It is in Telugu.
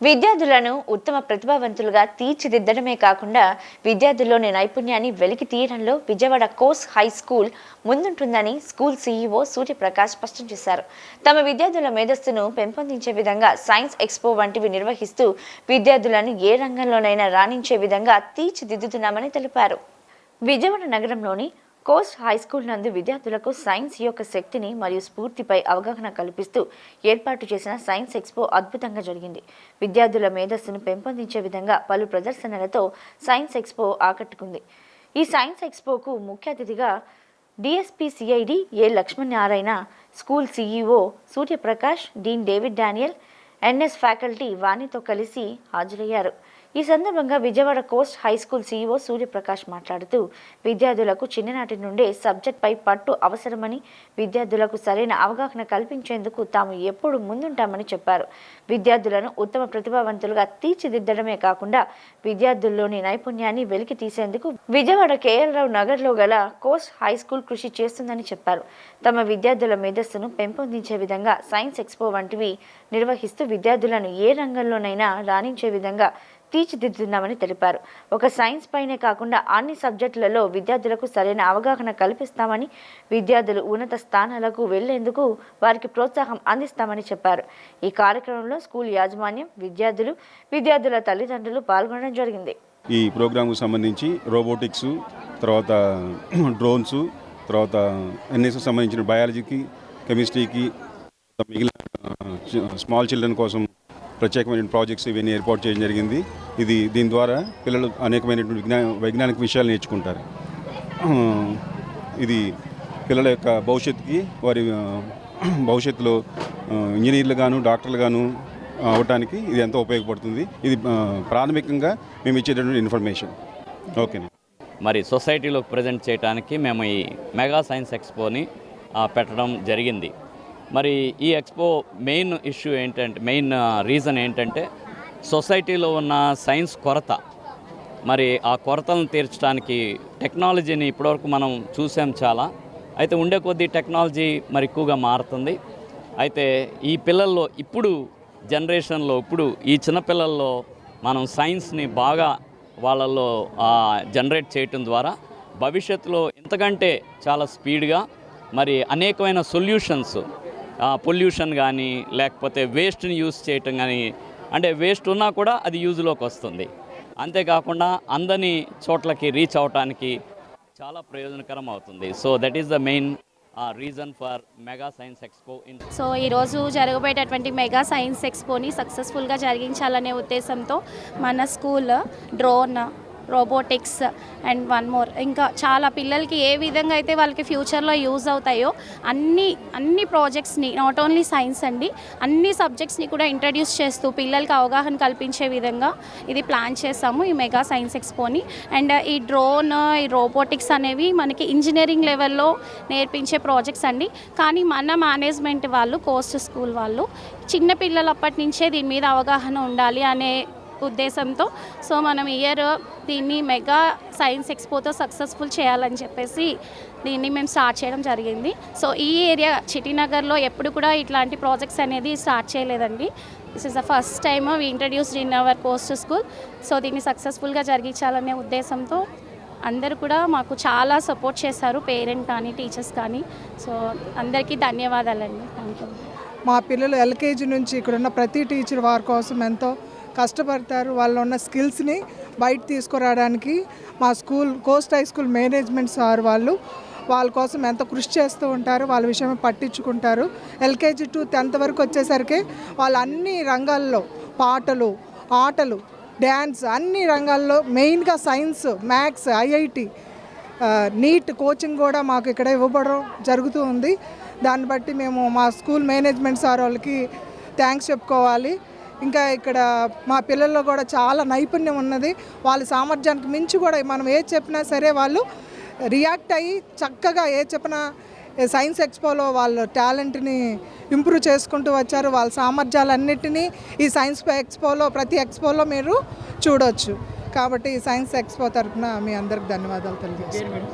విద్యార్థులను ఉత్తమ ప్రతిభావంతులుగా తీర్చిదిద్దడమే కాకుండా విద్యార్థుల్లోని నైపుణ్యాన్ని వెలికి తీయడంలో విజయవాడ కోర్స్ హై స్కూల్ ముందుంటుందని స్కూల్ సీఈఓ సూర్యప్రకాష్ స్పష్టం చేశారు. తమ విద్యార్థుల మేధస్సును పెంపొందించే విధంగా సైన్స్ ఎక్స్పో వంటివి నిర్వహిస్తూ విద్యార్థులను ఏ రంగంలోనైనా రాణించే విధంగా తీర్చిదిద్దుతున్నామని తెలిపారు. విజయవాడ నగరంలోని కోర్స్ హై స్కూల్ నందు విద్యార్థులకు సైన్స్ యొక్క శక్తిని మరియు స్ఫూర్తిపై అవగాహన కల్పిస్తూ ఏర్పాటు చేసిన సైన్స్ ఎక్స్పో అద్భుతంగా జరిగింది. విద్యార్థుల మేధస్సును పెంపొందించే విధంగా పలు ప్రదర్శనలతో సైన్స్ ఎక్స్పో ఆకట్టుకుంది. ఈ సైన్స్ ఎక్స్పోకు ముఖ్య అతిథిగా DSP CID A Lakshminarayana, school CEO Suryaprakash, dean David Daniel, NS faculty వాణితో కలిసి హాజరయ్యారు. ఈ సందర్భంగా Vijayawada coast high school CEO Suryaprakash మాట్లాడుతూ విద్యార్థులకు చిన్ననాటి నుండే సబ్జెక్ట్పై పట్టు అవసరమని, విద్యార్థులకు సరైన అవగాహన కల్పించేందుకు తాము ఎప్పుడు ముందుంటామని చెప్పారు. విద్యార్థులను ఉత్తమ ప్రతిభావంతులుగా తీర్చిదిద్దడమే కాకుండా విద్యార్థుల్లోని నైపుణ్యాన్ని వెలికి తీసేందుకు విజయవాడ కేఎల్ రావు నగర్లో గల కోస్ట్ హై స్కూల్ కృషి చేస్తుందని చెప్పారు. తమ విద్యార్థుల మేధస్సును పెంపొందించే విధంగా సైన్స్ ఎక్స్పో వంటివి నిర్వహిస్తూ విద్యార్థులను ఏ రంగంలోనైనా రాణించే విధంగా తీర్చిదిద్దుతున్నామని తెలిపారు. ఒక సైన్స్ పైనే కాకుండా అన్ని సబ్జెక్టులలో విద్యార్థులకు సరైన అవగాహన కల్పిస్తామని, విద్యార్థులు ఉన్నత స్థానాలకు వెళ్లేందుకు వారికి ప్రోత్సాహం అందిస్తామని చెప్పారు. ఈ కార్యక్రమంలో స్కూల్ యాజమాన్యం, విద్యార్థుల తల్లిదండ్రులు పాల్గొనడం జరిగింది. ఈ ప్రోగ్రాంకు సంబంధించి రోబోటిక్స్, తర్వాత డ్రోన్స్, తర్వాత ఎన్ఎస్ సంబంధించిన బయాలజీకి, కెమిస్ట్రీకి, మిగిలిన స్మాల్ చిల్డ్రన్ కోసం ప్రత్యేకమైన ప్రాజెక్ట్స్ ఇవన్నీ ఏర్పాటు చేయడం జరిగింది. దీని ద్వారా పిల్లలు అనేకమైనటువంటి వైజ్ఞానిక విషయాలు నేర్చుకుంటారు. ఇది పిల్లల యొక్క భవిష్యత్తుకి, వారి భవిష్యత్తులో ఇంజనీర్లు గాను, డాక్టర్లు గాను అవడానికి ఇది ఎంతో ఉపయోగపడుతుంది. ఇది ప్రాథమికంగా మేము ఇచ్చేటటువంటి ఇన్ఫర్మేషన్. ఓకే. మరి సొసైటీలోకి ప్రజెంట్ చేయడానికి మేము ఈ మెగా సైన్స్ ఎక్స్పోని పెట్టడం జరిగింది. మరి ఈ ఎక్స్పో మెయిన్ రీజన్ ఏంటంటే సొసైటీలో ఉన్న సైన్స్ కొరత, మరి ఆ కొరతలను తీర్చడానికి టెక్నాలజీని ఇప్పటివరకు మనం చూసాం చాలా. అయితే ఉండే కొద్దీ టెక్నాలజీ మరి ఎక్కువగా మారుతుంది. అయితే ఈ పిల్లల్లో ఇప్పుడు జనరేషన్లో ఈ చిన్నపిల్లల్లో మనం సైన్స్ని బాగా వాళ్ళల్లో జనరేట్ చేయటం ద్వారా భవిష్యత్తులో ఇంతకంటే చాలా స్పీడ్గా మరి అనేకమైన సొల్యూషన్స్, పొల్యూషన్ కానీ లేకపోతే వేస్ట్ని యూజ్ చేయటం కానీ, అంటే వేస్ట్ ఉన్నా కూడా అది యూజ్లోకి వస్తుంది. అంతేకాకుండా అందని చోట్లకి రీచ్ అవడానికి చాలా ప్రయోజనకరం అవుతుంది. So that is the main reason for mega science expo. So ఈరోజు జరగబోయేటటువంటి మెగా సైన్స్ ఎక్స్పోని సక్సెస్ఫుల్గా జరిగించాలనే ఉద్దేశంతో మన school drone, robotics and one more, ఇంకా చాలా పిల్లలకి ఏ విధంగా అయితే వాళ్ళకి ఫ్యూచర్లో యూజ్ అవుతాయో అన్ని ప్రాజెక్ట్స్ని, నాట్ ఓన్లీ సైన్స్ అండి, అన్ని సబ్జెక్ట్స్ని కూడా ఇంట్రడ్యూస్ చేస్తూ పిల్లలకి అవగాహన కల్పించే విధంగా ఇది ప్లాన్ చేసాము ఈ మెగా సైన్స్ ఎక్స్పోని. అండ్ ఈ డ్రోన్, ఈ రోబోటిక్స్ అనేవి మనకి ఇంజనీరింగ్ లెవెల్లో నేర్పించే ప్రాజెక్ట్స్ అండి. కానీ మన మేనేజ్మెంట్ వాళ్ళు, కోస్ట్ స్కూల్ వాళ్ళు చిన్న పిల్లలప్పటి నుంచే దీని మీద అవగాహన ఉండాలి అనే ఉద్దేశంతో సో మనం దీన్ని మెగా సైన్స్ ఎక్స్పోతో సక్సెస్ఫుల్ చేయాలని చెప్పేసి దీన్ని మేము స్టార్ట్ చేయడం జరిగింది. సో ఈ ఏరియా చిటీనగర్లో ఎప్పుడు కూడా ఇట్లాంటి ప్రాజెక్ట్స్ అనేది స్టార్ట్ చేయలేదండి. This is the first time we introduced in our coast school. So దీన్ని సక్సెస్ఫుల్గా జరిగించాలనే ఉద్దేశంతో అందరూ కూడా మాకు చాలా సపోర్ట్ చేశారు, పేరెంట్ కానీ టీచర్స్ కానీ. సో అందరికీ ధన్యవాదాలండి. Thank you. మా పిల్లలు ఎల్కేజీ నుంచి ఇక్కడున్న ప్రతి టీచర్ వారి కోసం ఎంతో కష్టపడతారు. వాళ్ళు ఉన్న స్కిల్స్ని బయట తీసుకురావడానికి మా school Coast high school management sir వాళ్ళ కోసం ఎంతో కృషి చేస్తూ ఉంటారు. వాళ్ళ విషయమే పట్టించుకుంటారు. ఎల్కేజీ టు 10th వరకు వచ్చేసరికి వాళ్ళు అన్ని రంగాల్లో పాటలు, ఆటలు, డ్యాన్స్ అన్ని రంగాల్లో మెయిన్గా science, maths, IIT, NEET coaching కూడా మాకు ఇక్కడ ఇవ్వబడడం జరుగుతూ ఉంది. దాన్ని బట్టి మేము మా స్కూల్ మేనేజ్మెంట్ సార్ వాళ్ళకి థ్యాంక్స్ చెప్పుకోవాలి. ఇంకా ఇక్కడ మా పిల్లల్లో కూడా చాలా నైపుణ్యం ఉన్నది. వాళ్ళ సామర్థ్యానికి మించి కూడా మనం ఏ చెప్పినా సరే వాళ్ళు రియాక్ట్ అయ్యి చక్కగా ఏ చెప్పినా సైన్స్ ఎక్స్పోలో వాళ్ళ టాలెంట్ని ఇంప్రూవ్ చేసుకుంటూ వచ్చారు. వాళ్ళ సామర్థ్యాలన్నిటినీ ఈ సైన్స్ ఎక్స్పోలో, ప్రతి ఎక్స్పోలో మీరు చూడవచ్చు. కాబట్టి ఈ సైన్స్ ఎక్స్పో తరఫున మీ అందరికి ధన్యవాదాలు తెలియజేస్తున్నాను.